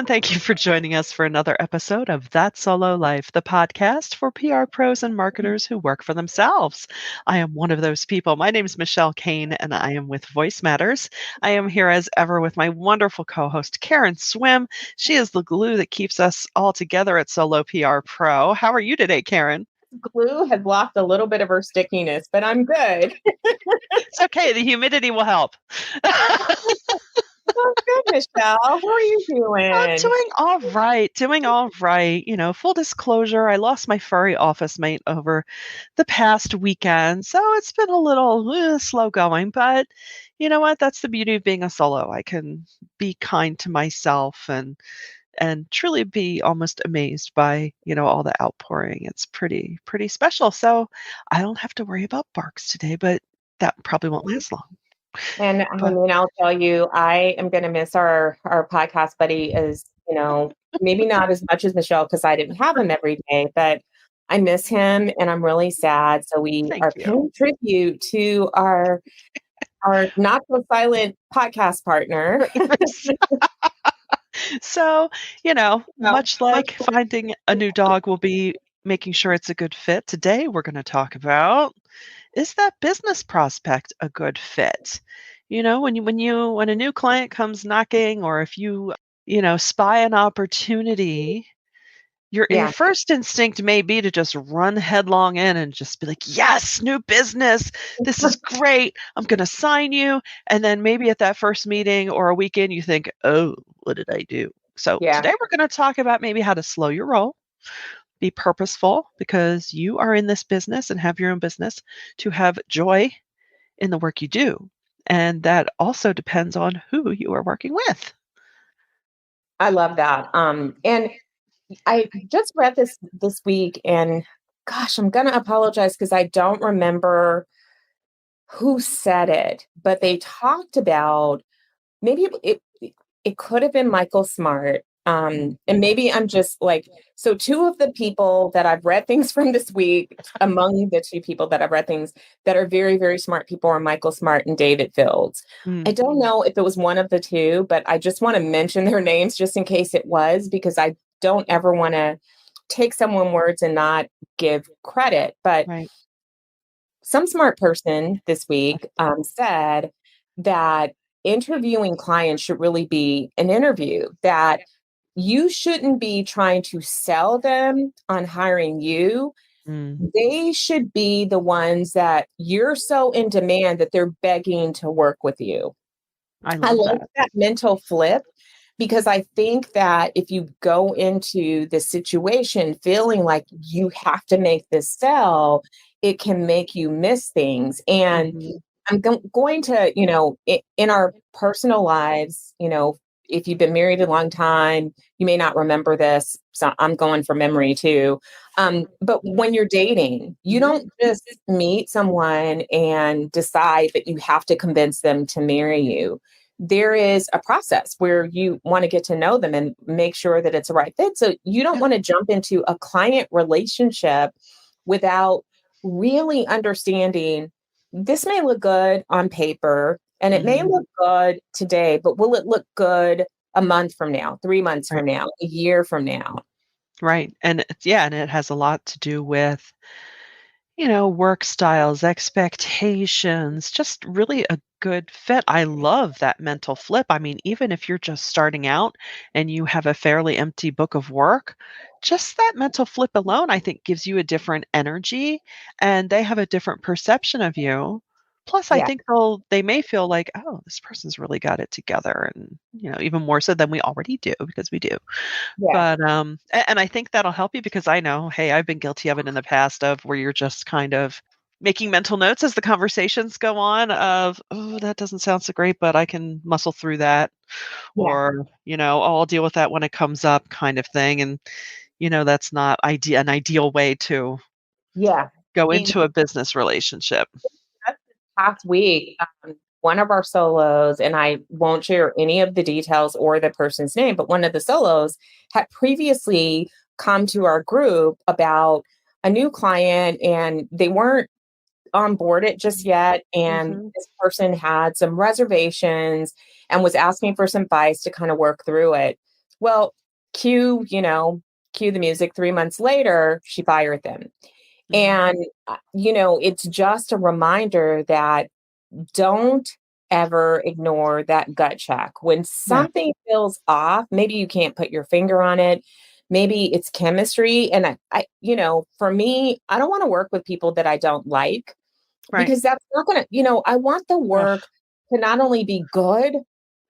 everyone. Thank you for joining us for another episode of That Solo Life, the podcast for PR pros and marketers who work for themselves. I am one of those people. My name is Michelle Kane, and I am with Voice Matters. I am here as ever with my wonderful co-host, Karen Swim. She is the glue that keeps us all together at Solo PR Pro. How are you today, Karen? Glue had lost a little bit of her stickiness, but I'm good. It's okay. The humidity will help. Oh, good, Michelle. How are you I'm doing? doing all right. Doing all right. Full disclosure, I lost my furry office mate over the past weekend. So it's been a little slow going. But you know what? That's the beauty of being a solo. I can be kind to myself and truly be almost amazed by, all the outpouring. It's pretty special. So I don't have to worry about barks today, but that probably won't last long. And I But mean, I'll tell you, I am going to miss our podcast buddy as, maybe not as much as Michelle because I didn't have him every day, but I miss him and I'm really sad. So we thank are you. paying tribute to our not so silent podcast partner. So, much like finding a new dog will be making sure it's a good fit, today we're going to talk about, is that business prospect a good fit? When a new client comes knocking, or if you spy an opportunity, your Yeah. first instinct may be to just run headlong in and just be like, yes, new business. This is great. I'm going to sign you. And then maybe at that first meeting or a weekend, you think, oh, what did I do? So Yeah. today we're going to talk about maybe how to slow your roll, be purposeful because you are in this business and have your own business, to have joy in the work you do. And that also depends on who you are working with. I love that. And I just read this week, and gosh, I'm gonna apologize because I don't remember who said it, but they talked about maybe it could have been Michael Smart. And maybe I'm just like, so two of the people that I've read things from this week, among the two people that I've read things that are very, very smart people, are Michael Smart and David Fields. I don't know if it was one of the two, but I just want to mention their names just in case it was, because I don't ever want to take someone's words and not give credit. But Right. some smart person this week said that interviewing clients should really be an interview, that you shouldn't be trying to sell them on hiring you. They should be the ones that you're so in demand that they're begging to work with you. I I love like that. that mental flip, because I think that if you go into the situation feeling like you have to make this sell, it can make you miss things. And Mhm. I'm going to, in our personal lives, if you've been married a long time, you may not remember this. So I'm going from memory too. But when you're dating, you don't just meet someone and decide that you have to convince them to marry you. There is a process where you want to get to know them and make sure that it's a right fit. So you don't want to jump into a client relationship without really understanding, this may look good on paper and it may look good today, but will it look good a month from now, 3 months Right. from now, a year from now? Right. And and it has a lot to do with, work styles, expectations, just really a good fit. I love that mental flip. I mean, even if you're just starting out and you have a fairly empty book of work, just that mental flip alone, I think, gives you a different energy and they have a different perception of you. Plus, I Yeah. think they may feel like, oh, this person's really got it together, and even more so than we already do, because we do. Yeah. But, and I think that'll help you because I know, hey, I've been guilty of it in the past, of where you're just kind of making mental notes as the conversations go on of, "Oh, that doesn't sound so great, but I can muscle through that," Yeah. or, "Oh, I'll deal with that when it comes up," kind of thing, and, that's not an ideal way to Yeah. go And into a business relationship. just this past week, one of our solos, and I won't share any of the details or the person's name, but one of the solos had previously come to our group about a new client, and they weren't on board it just yet. And Mhm. this person had some reservations and was asking for some advice to kind of work through it. Well, cue, cue the music. 3 months later, she fired them. Mhm. And, it's just a reminder that don't ever ignore that gut check. When Yeah, something feels off, maybe you can't put your finger on it. Maybe it's chemistry. And for me, I don't want to work with people that I don't like right. because that's not going to, I want the Ugh, work to not only be good,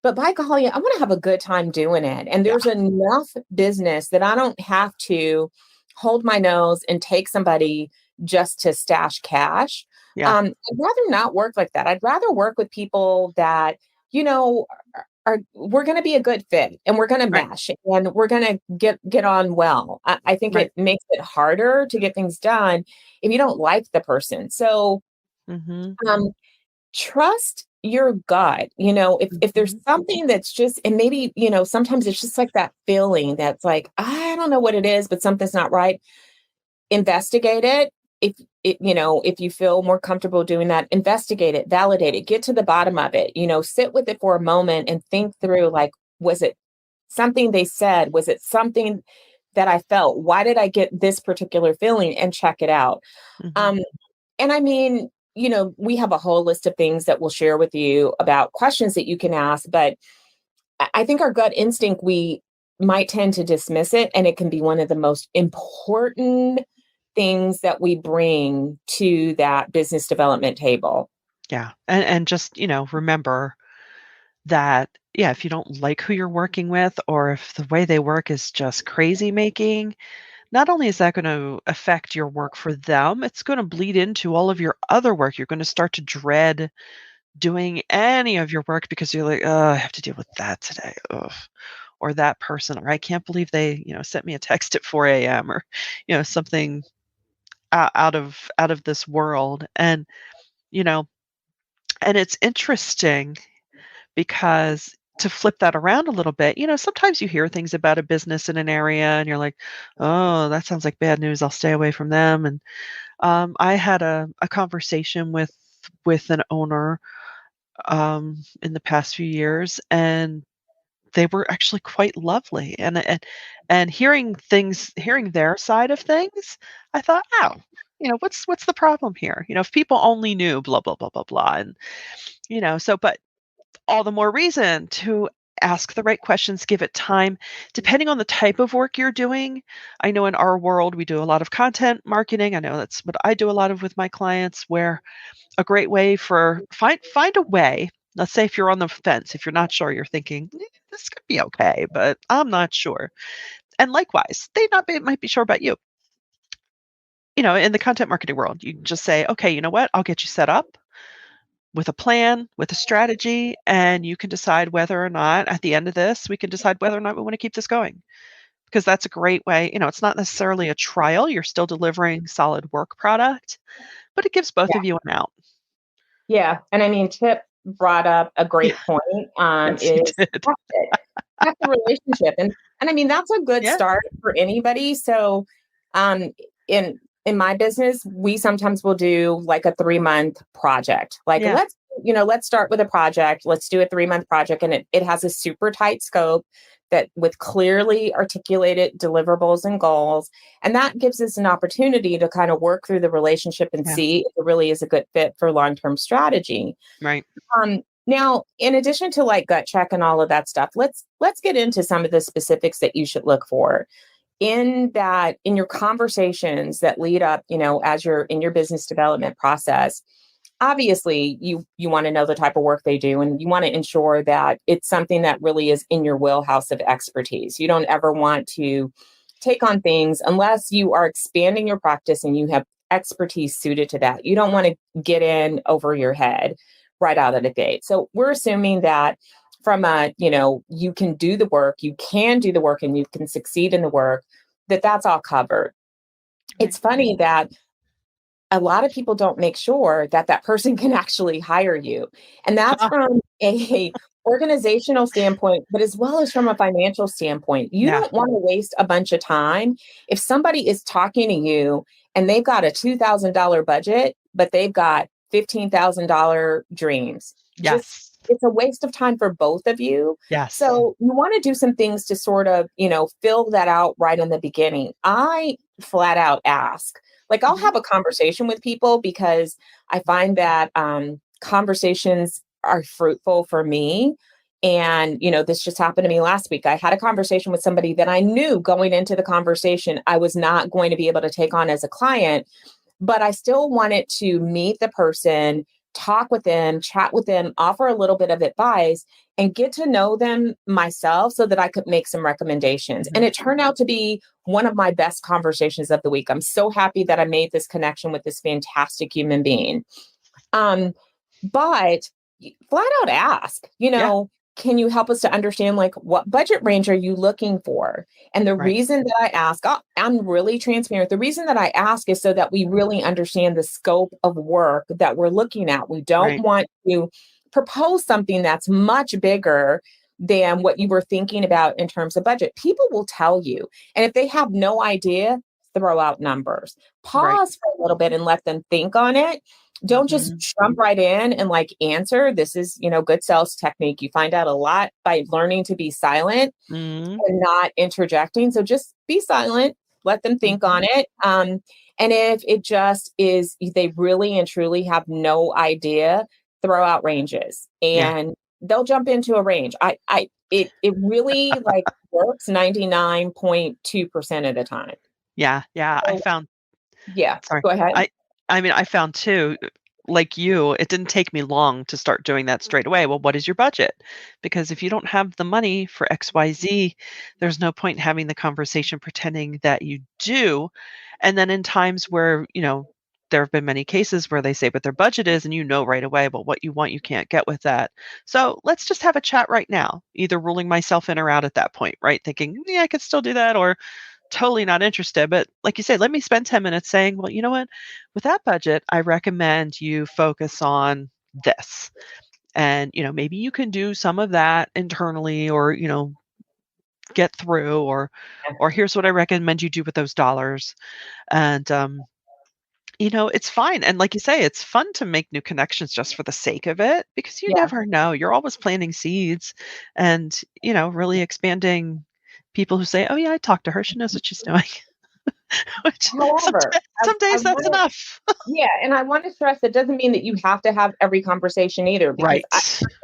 but by golly, I want to have a good time doing it. And yeah, there's enough business that I don't have to hold my nose and take somebody just to stash cash. yeah, I'd rather not work like that. I'd rather work with people that, you know, are we're going to be a good fit and we're going to right, mesh and we're going to get on well. I think right. it makes it harder to get things done if you don't like the person. So Mhm, um, trust your gut. If there's mhm. something that's just, and maybe, sometimes it's just like that feeling that's like, I don't know what it is, but something's not right. Investigate it. If you feel more comfortable doing that, investigate it, validate it, get to the bottom of it, sit with it for a moment and think through, like, was it something they said? Was it something that I felt? Why did I get this particular feeling? And check it out. Mhm. Um, and I mean, we have a whole list of things that we'll share with you about questions that you can ask, but I think our gut instinct, we might tend to dismiss it, and it can be one of the most important things that we bring to that business development table. Yeah, and just, remember that, yeah, if you don't like who you're working with or if the way they work is just crazy making, not only is that gonna affect your work for them, it's gonna bleed into all of your other work. You're gonna start to dread doing any of your work because you're like, "Oh, I have to deal with that today. Ugh." Or that person, or I can't believe they, sent me a text at 4 a.m. or, something out of this world. And, you know, and it's interesting because to flip that around a little bit, sometimes you hear things about a business in an area and you're like, oh, that sounds like bad news. I'll stay away from them. And I had a conversation with an owner in the past few years, and they were actually quite lovely. And hearing their side of things, I thought, oh, what's the problem here? If people only knew blah blah blah blah blah, and but all the more reason to ask the right questions, give it time. Depending on the type of work you're doing, I know in our world, we do a lot of content marketing. I know that's what I do a lot of with my clients, where a great way for find a way. Let's say if you're on the fence, if you're not sure, you're thinking, this could be okay, but I'm not sure. And likewise, they not be, might be sure about you. In the content marketing world, you just say, okay, you know what? I'll get you set up with a plan, with a strategy, and you can decide whether or not at the end of this, we can decide whether or not we want to keep this going. Because that's a great way. It's not necessarily a trial. You're still delivering solid work product, but it gives both of you an out. Yeah, and I mean, Chip brought up a Yeah. great point, Yes, you is did. test it. Test the relationship, and I mean, that's a good Yeah. start for anybody. So, um, in my business, we sometimes will do like a 3-month project. Like, Yeah. let's start with a project. Let's do a 3-month project, and it has a super tight scope that with clearly articulated deliverables and goals. And that gives us an opportunity to kind of work through the relationship and Yeah. see if it really is a good fit for long-term strategy. Right. Now, in addition to like gut check and all of that stuff, let's get into some of the specifics that you should look for in your conversations that lead up, as you're in your business development process. Obviously, you want to know the type of work they do, and you want to ensure that it's something that really is in your wheelhouse of expertise. You don't ever want to take on things unless you are expanding your practice and you have expertise suited to that. You don't want to get in over your head right out of the gate. So we're assuming that from you can do the work, you can do the work, and you can succeed in the work, that's all covered. Right. It's funny that a lot of people don't make sure that that person can actually hire you. And that's Ah, from a organizational standpoint, but as well as from a financial standpoint. You yeah. don't want to waste a bunch of time. If somebody is talking to you and they've got a $2,000 budget, but they've got $15,000 dreams, just Yes. it's a waste of time for both of you. Yes. So you want to do some things to sort of, fill that out right in the beginning. I flat out ask. Like I'll Mhm. have a conversation with people because I find that conversations are fruitful for me. And, this just happened to me last week. I had a conversation with somebody that I knew going into the conversation I was not going to be able to take on as a client, but I still wanted to meet the person, talk with them, chat with them, offer a little bit of advice, and get to know them myself so that I could make some recommendations. And Mhm. it turned out to be one of my best conversations of the week. I'm so happy that I made this connection with this fantastic human being. Um, but flat out ask, Yeah. can you help us to understand like what budget range are you looking for? And the Right. reason that I ask, I'm really transparent. The reason that I ask is so that we really understand the scope of work that we're looking at. We don't Right. want to propose something that's much bigger than what you were thinking about in terms of budget. People will tell you. And if they have no idea, throw out numbers. Right. Pause for a little bit and let them think on it. Don't just Mhm. jump right in and like answer. This is, good sales technique. You find out a lot by learning to be silent Mhm. and not interjecting. So just be silent, let them think on Mhm. it. And if it just is, they really and truly have no idea, throw out ranges Yeah. and they'll jump into a range. It really like works 99.2% of the time. Yeah. Yeah. I So found yeah, Sorry. go ahead. I mean, I found too, like you, it didn't take me long to start doing that straight away. Well, what is your budget? Because if you don't have the money for XYZ, there's no point in having the conversation pretending that you do. And then in times where, there have been many cases where they say what their budget is, and you know right away, well, what you want, you can't get with that. So let's just have a chat right now, either ruling myself in or out at that point, right? Thinking, yeah, I could still do that, or totally not interested. But like you said, let me spend 10 minutes saying, well, you know what? With that budget, I recommend you focus on this. And, maybe you can do some of that internally or, get through or here's what I recommend you do with those dollars. And it's fine. And like you say, it's fun to make new connections just for the sake of it because you Yeah. never know. You're always planting seeds and, really expanding people who say, "Oh yeah, I talked to her. She knows what she's doing." Which However, some I days that's want to, enough. yeah, and I want to stress that doesn't mean that you have to have every conversation either, because I Right.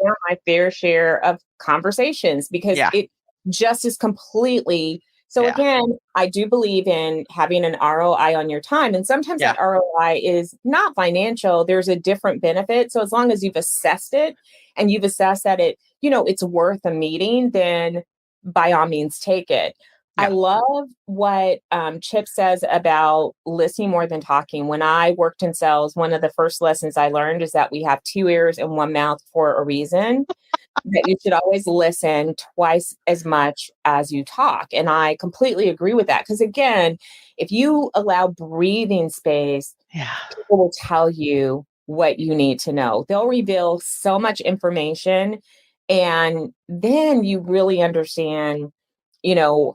have my fair share of conversations because Yeah. it just is completely. So Yeah. again, I do believe in having an ROI on your time. And sometimes Yeah. that ROI is not financial. There's a different benefit. So as long as you've assessed it and you've assessed that it's worth a meeting, then by all means take it. I Yeah. love what Chip says about listening more than talking. When I worked in sales, one of the first lessons I learned is that we have two ears and one mouth for a reason, that you should always listen twice as much as you talk. And I completely agree with that. Because again, if you allow breathing space, Yeah. people will tell you what you need to know. They'll reveal so much information. And then you really understand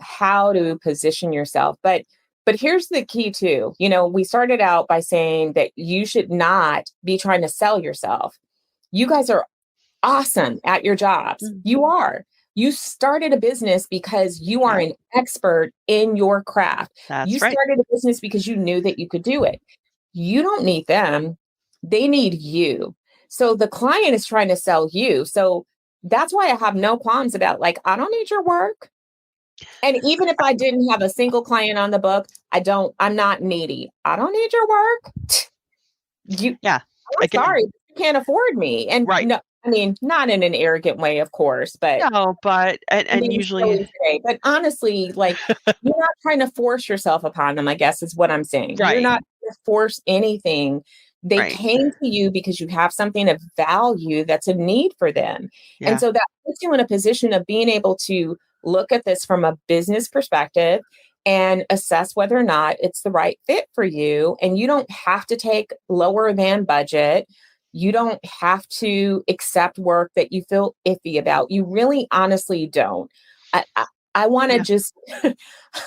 how to position yourself. But here's the key too. We started out by saying that you should not be trying to sell yourself. You guys are awesome at your jobs. Mm. You are. You started a business because you are Yeah. an expert in your craft. You That's right. started a business because you knew that you could do it. You don't need them. They need you. So the client is trying to sell you. So that's why I have no qualms about like, I don't need your work. And even if I didn't have a single client on the book, I'm not needy. I don't need your work. You, Yeah. I'm Again, sorry, you can't afford me. And right. no, I mean, not in an arrogant way, of course, but No, but I'm and being usually silly today. But honestly, like you're not trying to force yourself upon them, I guess is what I'm saying. You're right. not trying to force anything. They Right. came to you because you have something of value that's a need for them. And Yeah. so that puts you in a position of being able to look at this from a business perspective and assess whether or not it's the right fit for you. And you don't have to take lower than budget. You don't have to accept work that you feel iffy about. You really honestly don't. I, I, I want to Yeah. just,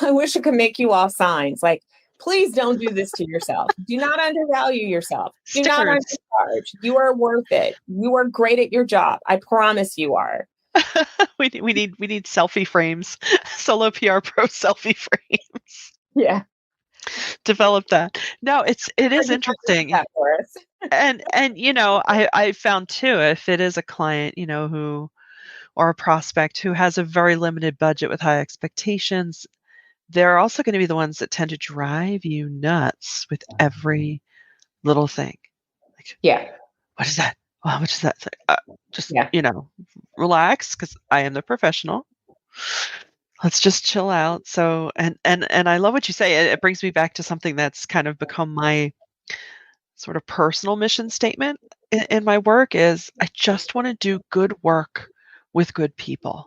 I wish I could make you all signs. Like, Please don't do this to yourself. Do not undervalue yourself. Do not Stickers. undercharge. You are worth it. You are great at your job. I promise you are. We need selfie frames. Solo PR Pro selfie frames. Yeah. Develop that. No, it Or is you have to do interesting. that for us. And I found too, if it is a client, who or a prospect who has a very limited budget with high expectations, they're also gonna be the ones that tend to drive you nuts with every little thing. Like, Yeah. "What is that? Oh, how much is that?" It's like, just, Yeah. relax, because I am the professional. Let's just chill out." So and I love what you say. It brings me back to something that's kind of become my sort of personal mission statement in my work is I just wanna do good work with good people.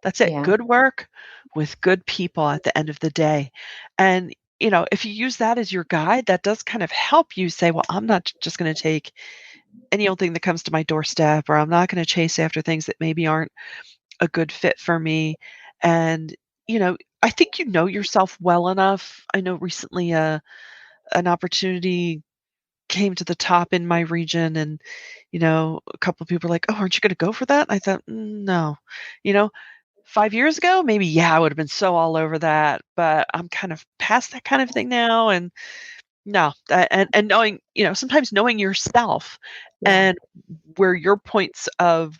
That's it. Yeah. Good work with good people at the end of the day. And, if you use that as your guide, that does kind of help you say, well, I'm not just going to take any old thing that comes to my doorstep, or I'm not going to chase after things that maybe aren't a good fit for me. And, I think you know yourself well enough. I know recently an opportunity came to the top in my region, and, a couple of people were like, oh, aren't you going to go for that? I thought, no. You know, 5 years ago, maybe, yeah, I would have been so all over that, but I'm kind of past that kind of thing now, and no, and knowing, sometimes knowing yourself Yeah. and where your points of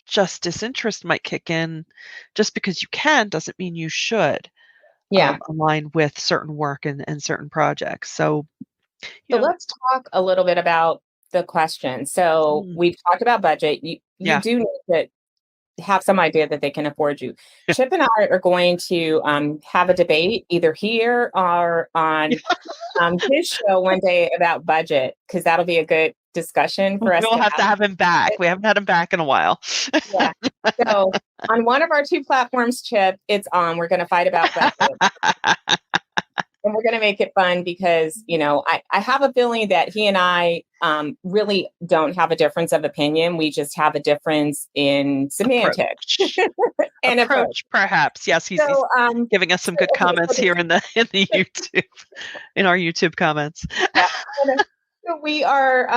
just disinterest might kick in, just because you can doesn't mean you should, Yeah. align with certain work and certain projects. So, you So know let's talk a little bit about the question. So mm, we've talked about budget. You yeah. do need to have some idea that they can afford you. Chip and I are going to have a debate either here or on his show one day about budget, because that'll be a good discussion for us We'll to have to have. have him back. We haven't had him back in a while. Yeah. So on one of our two platforms, Chip, it's on. We're going to fight about budget. And we're going to make it fun because, I have a feeling that he and I really don't have a difference of opinion. We just have a difference in semantics Approach. and approach. Approach, perhaps. Yes, he's So, giving us some good okay, comments here in the YouTube in our YouTube comments. yeah. So we are,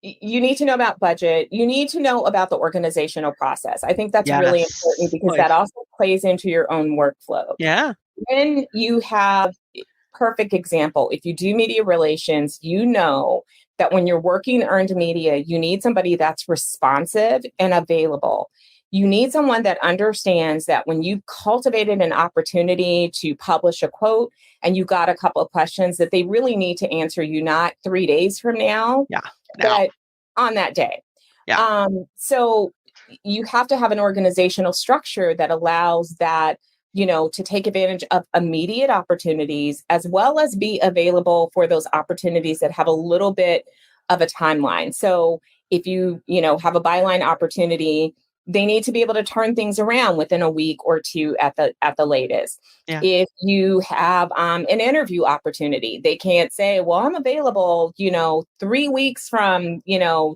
you need to know about budget. You need to know about the organizational process. I think that's really important Yes. because Oy. that also plays into your own workflow. Yeah, When you have perfect example, if you do media relations, you know that when you're working earned media, you need somebody that's responsive and available. You need someone that understands that when you cultivated an opportunity to publish a quote and you got a couple of questions, that they really need to answer you not 3 days from now, yeah. Now. but on that day. Yeah. So you have to have an organizational structure that allows that, to take advantage of immediate opportunities as well as be available for those opportunities that have a little bit of a timeline. So if have a byline opportunity, they need to be able to turn things around within a week or two at the latest. Yeah. If you have an interview opportunity, they can't say, well, I'm available, 3 weeks from,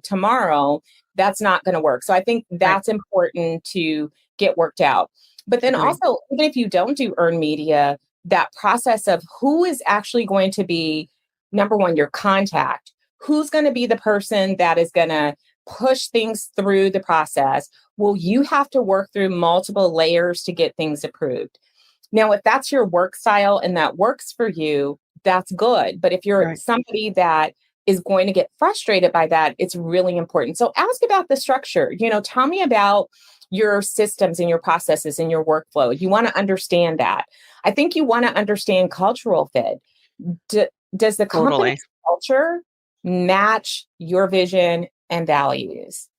tomorrow. That's not going to work. So I think Right. that's important to get worked out. But then Agree. also, even if you don't do earned media, that process of who is actually going to be, number one, your contact, who's going to be the person that is going to push things through the process. Well, you have to work through multiple layers to get things approved. Now, if that's your work style and that works for you, that's good. But if you're Right. somebody that is going to get frustrated by that, it's really important. So ask about the structure. Tell me about your systems and your processes and your workflow. You want to understand that. I think you want to understand cultural fit. Does the company's Totally. culture match your vision and values?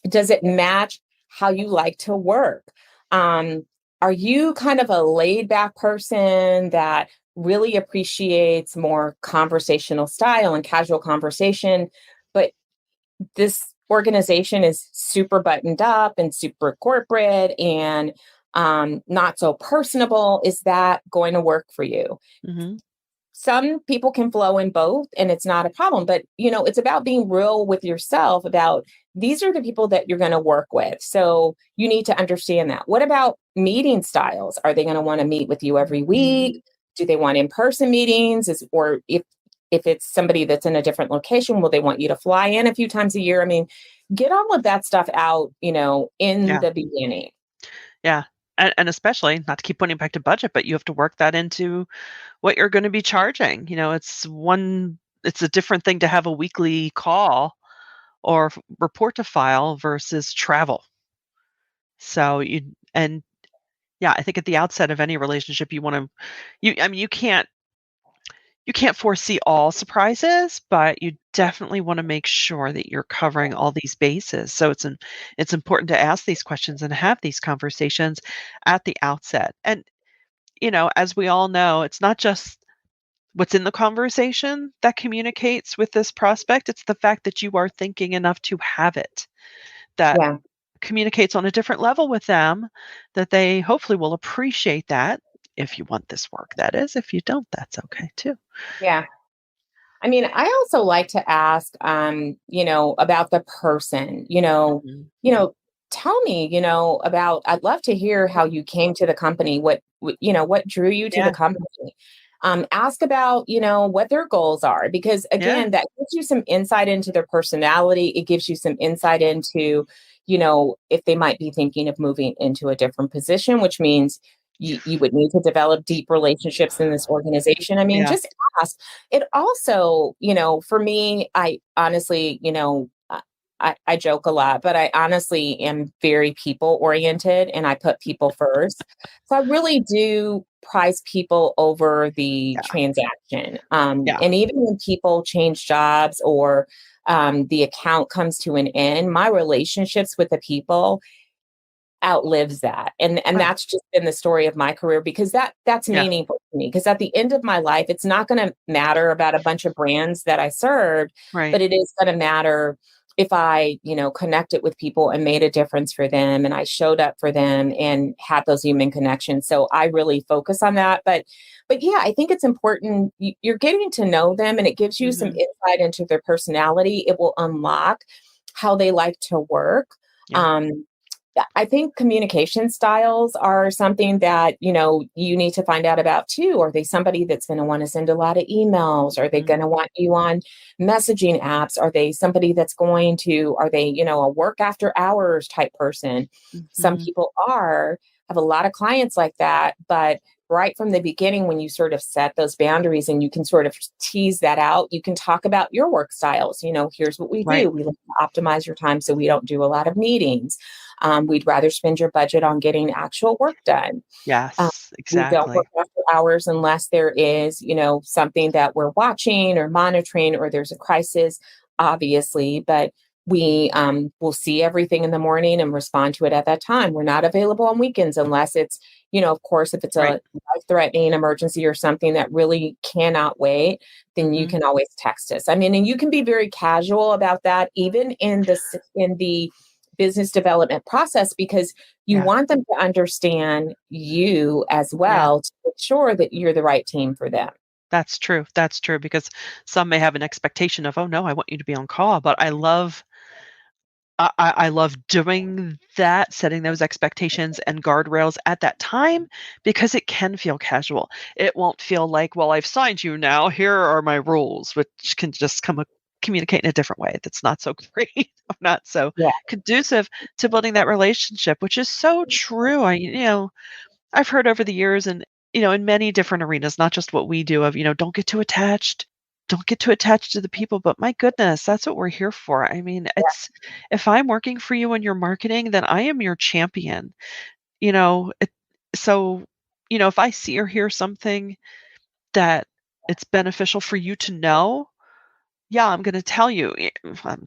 Does it match how you like to work? Um, are you kind of a laid back person that really appreciates more conversational style and casual conversation, but this organization is super buttoned up and super corporate and not so personable? Is that going to work for you? Hmm. Some people can flow in both and it's not a problem, but it's about being real with yourself about these are the people that you're going to work with. So you need to understand that. What about meeting styles? Are they going to want to meet with you every week? do they want in-person meetings? Or if it's somebody that's in a different location, will they want you to fly in a few times a year? I mean, get all of that stuff out, in Yeah. the beginning. Yeah. And especially not to keep pointing back to budget, but you have to work that into what you're gonna be charging. It's a different thing to have a weekly call or report to file versus travel. So you and yeah, I think at the outset of any relationship, I mean, you can't foresee all surprises, but you definitely wanna make sure that you're covering all these bases. So it's important to ask these questions and have these conversations at the outset. And, as we all know, it's not just what's in the conversation that communicates with this prospect, it's the fact that you are thinking enough to have it. That Yeah. communicates on a different level with them, that they hopefully will appreciate that, if you want this work, that is. If you don't, that's okay too. Yeah. I mean, I also like to ask, about the person, Mhm. tell me, about, I'd love to hear how you came to the company, what drew you to the Yeah, company. Ask about, what their goals are, because yeah, again, that gives you some insight into their personality. It gives you some insight into, if they might be thinking of moving into a different position, which means you would need to develop deep relationships in this organization. I mean, yeah, just ask. It also, for me, I honestly, I joke a lot, but I honestly am very people oriented and I put people first. So I really do prize people over the yeah, transaction. yeah, And even when people change jobs or the account comes to an end, my relationships with the people outlives that. And right, that's just been the story of my career, because that's yeah, meaningful to me, because at the end of my life, it's not going to matter about a bunch of brands that I served, right, but it is going to matter if I, connected with people and made a difference for them and I showed up for them and had those human connections. So I really focus on that. But yeah, I think it's important. You're getting to know them and it gives you some mhm, insight into their personality. It will unlock how they like to work. yeah, Um, I think communication styles are something that, you need to find out about too. Are they somebody that's going to want to send a lot of emails? Are they mhm, going to want you on messaging apps? Are they somebody that's are they, a work after hours type person? Some mhm, people have a lot of clients like that, but right from the beginning, when you sort of set those boundaries and you can sort of tease that out, you can talk about your work styles. Here's what we right, do. We like to optimize your time so we don't do a lot of meetings. We'd rather spend your budget on getting actual work done. Um, yes, we don't work exactly, after hours unless there is, something that we're watching or monitoring or there's a crisis, obviously. But we will see everything in the morning and respond to it at that time. We're not available on weekends unless it's, of course, if it's right, a life-threatening emergency or something that really cannot wait, then you mhm, can always text us. I mean, and you can be very casual about that, even in the business development process, because you yeah, want them to understand you as yeah. well to make sure that you're the right team for them. That's true, because some may have an expectation of, "Oh, no, I want you to be on call," but I love doing that, setting those expectations and guardrails at that time because it can feel casual. It won't feel like, "Well, I've signed you now, here are my rules," which can just communicate in a different way that's not so great, not so Yeah. conducive to building that relationship, which is so true. I've heard over the years and, in many different arenas, not just what we do of, don't get too attached. Don't get too attached to the people, but my goodness, that's what we're here for. I mean, if I'm working for you and your marketing, then I am your champion. You know, it, so, if I see or hear something that it's beneficial for you to know, yeah, I'm gonna tell you.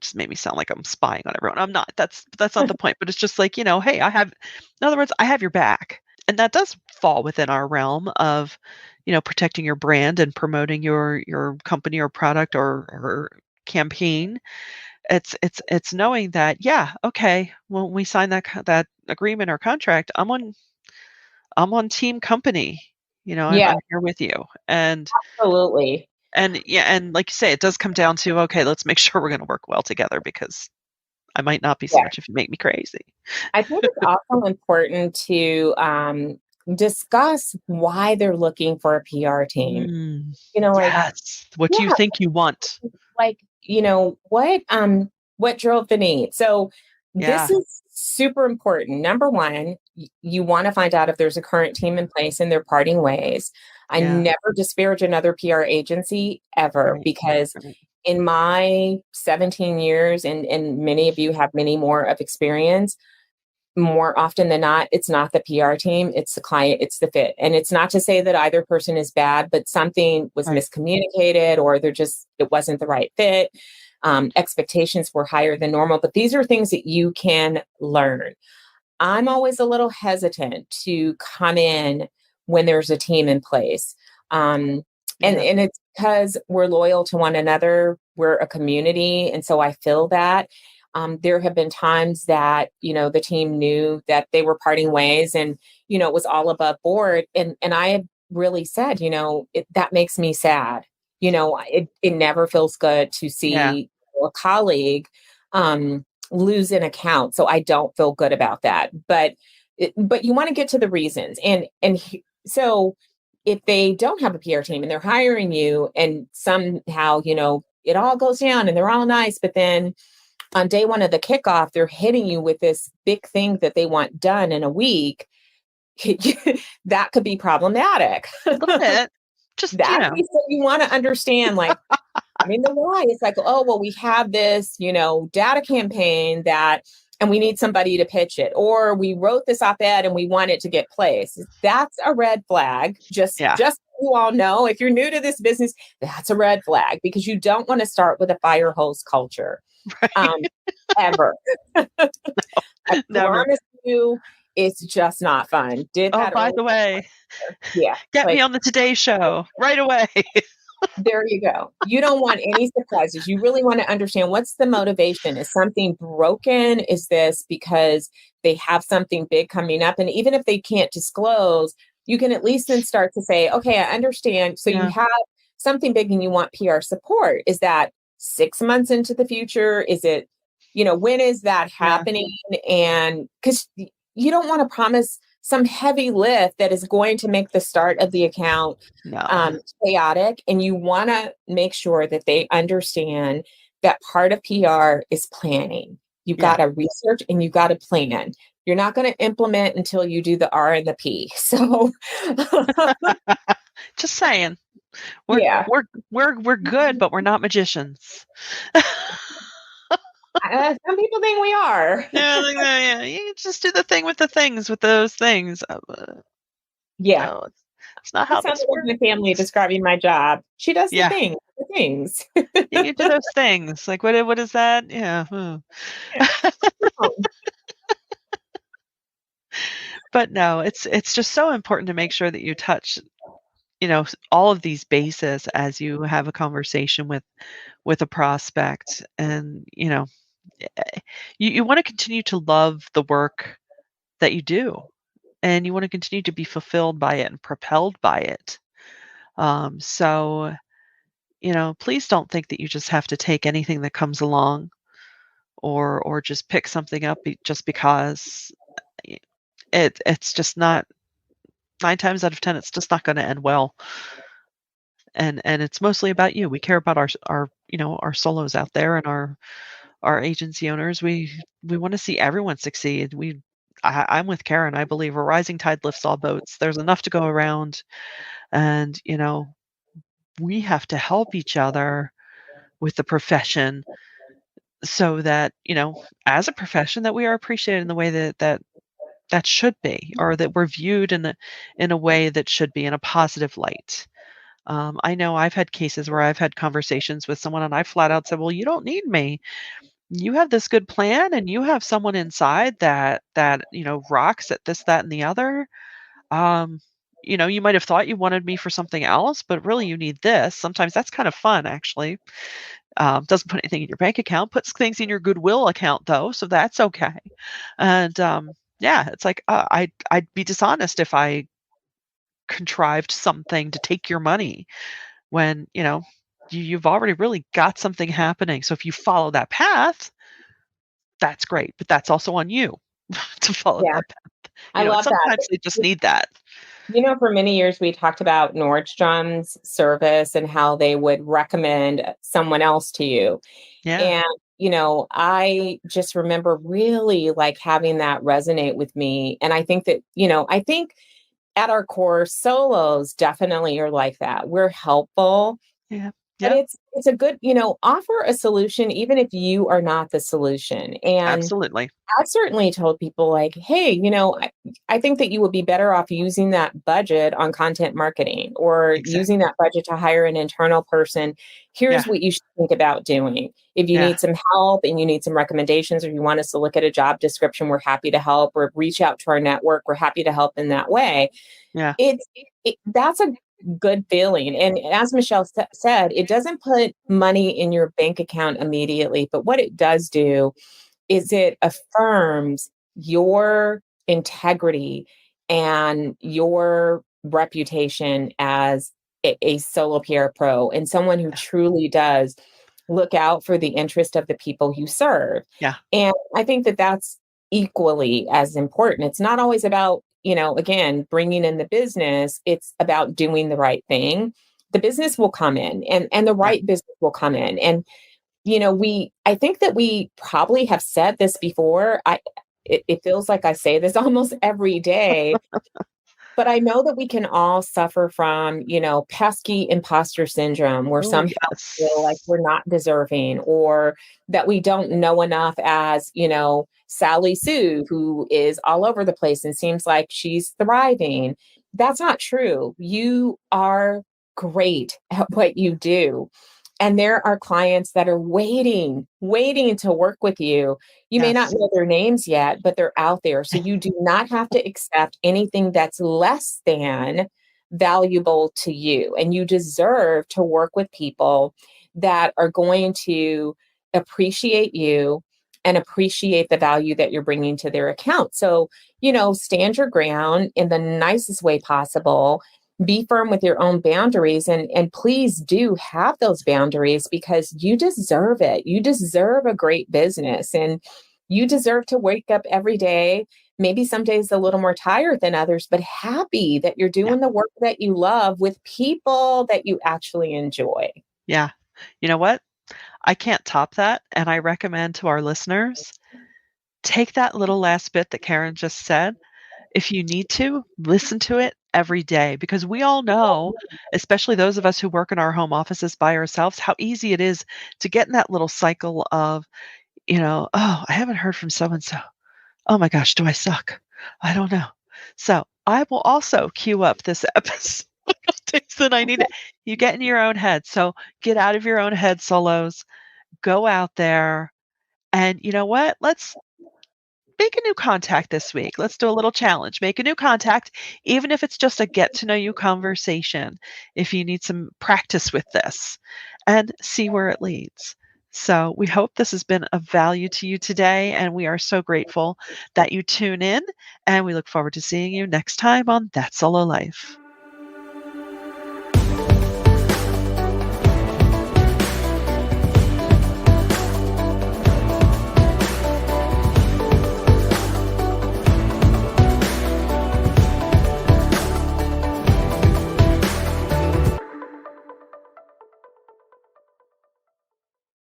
Just made me sound like I'm spying on everyone. I'm not. That's not the point. But it's just like, hey, in other words, I have your back. And that does fall within our realm of, protecting your brand and promoting your company or product or campaign. It's knowing that, yeah, okay, when we sign that agreement or contract, I'm on team company. I'm Yeah, I'm here with you. absolutely. And yeah, and like you say, it does come down to, okay, let's make sure we're gonna work well together because I might not be so Yeah. much if you make me crazy. I think it's also important to discuss why they're looking for a PR team. Mm. Like, Yes. What do you yeah, think you want? like, what drove the need? So this Yeah. is super important. Number one, you want to find out if there's a current team in place and they're parting ways. I Yeah. never disparage another PR agency ever, Right. because Right. in my 17 years, and many of you have many more of experience, more often than not, it's not the PR team, it's the client, it's the fit. And it's not to say that either person is bad, but something was Right. miscommunicated, or it wasn't the right fit. Expectations were higher than normal, but these are things that you can learn. I'm always a little hesitant to come in when there's a team in place. Yeah. And it's because we're loyal to one another. We're a community. And so I feel that. There have been times that, the team knew that they were parting ways, and, it was all above board. And I have really said, that makes me sad. It never feels good to Yeah. see a colleague, lose an account. So I don't feel good about that. But you want to get to the reasons. So if they don't have a PR team and they're hiring you, and somehow, it all goes down and they're all nice, but then on day one of the kickoff, they're hitting you with this big thing that they want done in a week, that could be problematic. A little bit. Just, That piece that you want to understand, like, the why is like, oh, well, we have this, data campaign and we need somebody to pitch it, or we wrote this op-ed and we want it to get placed. That's a red flag. yeah. Just so you all know, if you're new to this business, that's a red flag, because you don't want to start with a fire hose culture, Right. um, ever. I Never. promise you, it's just not fun. Did Oh, that by earlier. the way, Yeah. get me Like, on the Today Show right away. there you go. You don't want any surprises. You really want to understand, what's the motivation? Is something broken? Is this because they have something big coming up? And even if they can't disclose, you can at least then start to say, okay, I understand. So you Yeah. have something big and you want PR support. Is that 6 months into the future? Is it, when is that Yeah. happening? And because you don't want to promise some heavy lift that is going to make the start of the account No. chaotic. And you want to make sure that they understand that part of PR is planning. You got Yeah. to research and you got to plan. You're not going to implement until you do the R and the P. So, Just saying. We're yeah, we're we're good, but we're not magicians. some people think we are. Yeah, like, yeah. You just do the thing with the things with those things. Yeah, No, it's not it how sounds this like in the family works. describing my job. She does the Yeah. things, the things. You do those things. Like what is that? Yeah. Yeah. Oh, But no, it's just so important to make sure that you touch, all of these bases as you have a conversation with a prospect. And, eh, you want to continue to love the work that you do, and you want to continue to be fulfilled by it and propelled by it. So, please don't think that you just have to take anything that comes along, or just pick something up just because. Y- it's just not, 9 times out of 10, it's just not going to end well. And it's mostly about you. We care about our solos out there, and our agency owners. We want to see everyone succeed. I'm with Karen. I believe a rising tide lifts all boats. There's enough to go around, and we have to help each other with the profession, so that, as a profession, that we are appreciated in the way that should be, or that we're viewed in a way that should be in a positive light. I know I've had cases where I've had conversations with someone and I flat out said, "Well, you don't need me. You have this good plan and you have someone inside that rocks at this, that, and the other. Um, you might have thought you wanted me for something else, but really you need this." Sometimes that's kind of fun, actually. Doesn't put anything in your bank account, puts things in your goodwill account though, so that's okay. And yeah, it's like, I'd be dishonest if I contrived something to take your money when, you've already really got something happening. So if you follow that path, that's great, but that's also on you to follow yeah, that path. I love that. Sometimes they just need that. For many years, we talked about Nordstrom's service and how they would recommend someone else to you. Yeah, And, I just remember really like having that resonate with me. And I think at our core, solos definitely are like that. We're helpful, yeah, but yep, it's a good, offer a solution even if you are not the solution. And absolutely. I've certainly told people like, hey, I think that you would be better off using that budget on content marketing or using Exactly. that budget to hire an internal person. Yeah, Here's what you should think about doing. If you yeah, need some help and you need some recommendations, or you want us to look at a job description, we're happy to help, or reach out to our network. We're happy to help in that way. yeah, That's a good feeling. And as Michelle said, it doesn't put money in your bank account immediately, but what it does do is it affirms your integrity and your reputation as a solo PR pro and someone who yeah, truly does look out for the interest of the people you serve. yeah, And I think that that's equally as important. It's not always about, again, bringing in the business, it's about doing the right thing. The business will come in and the yeah. right business will come in. And I think that we probably have said this before. It feels like I say this almost every day, but I know that we can all suffer from, pesky imposter syndrome where Oh, somehow we feel like yes. we're not deserving or that we don't know enough as, Sally Sue, who is all over the place and seems like she's thriving. That's not true. You are great at what you do. And there are clients that are waiting to work with you. You may not Yes. know their names yet, but they're out there. So you do not have to accept anything that's less than valuable to you. And you deserve to work with people that are going to appreciate you and appreciate the value that you're bringing to their account. So, stand your ground in the nicest way possible, be firm with your own boundaries, and please do have those boundaries because you deserve it. You deserve a great business and you deserve to wake up every day, maybe some days a little more tired than others, but happy that you're Yeah, doing the work that you love with people that you actually enjoy. yeah. You know what? I can't top that, and I recommend to our listeners, take that little last bit that Karen just said. If you need to, listen to it every day because we all know, especially those of us who work in our home offices by ourselves, how easy it is to get in that little cycle of, "Oh, I haven't heard from so and so. Oh my gosh, do I suck? I don't know." So, I will also queue up this episode of Days That I Need It. You get in your own head. So, get out of your own head, solos. Go out there, and you know what? Let's make a new contact this week. Let's do a little challenge. Make a new contact, even if it's just a get to know you conversation, if you need some practice with this, and see where it leads. So, we hope this has been of value to you today, and we are so grateful that you tune in. And we look forward to seeing you next time on That Solo Life.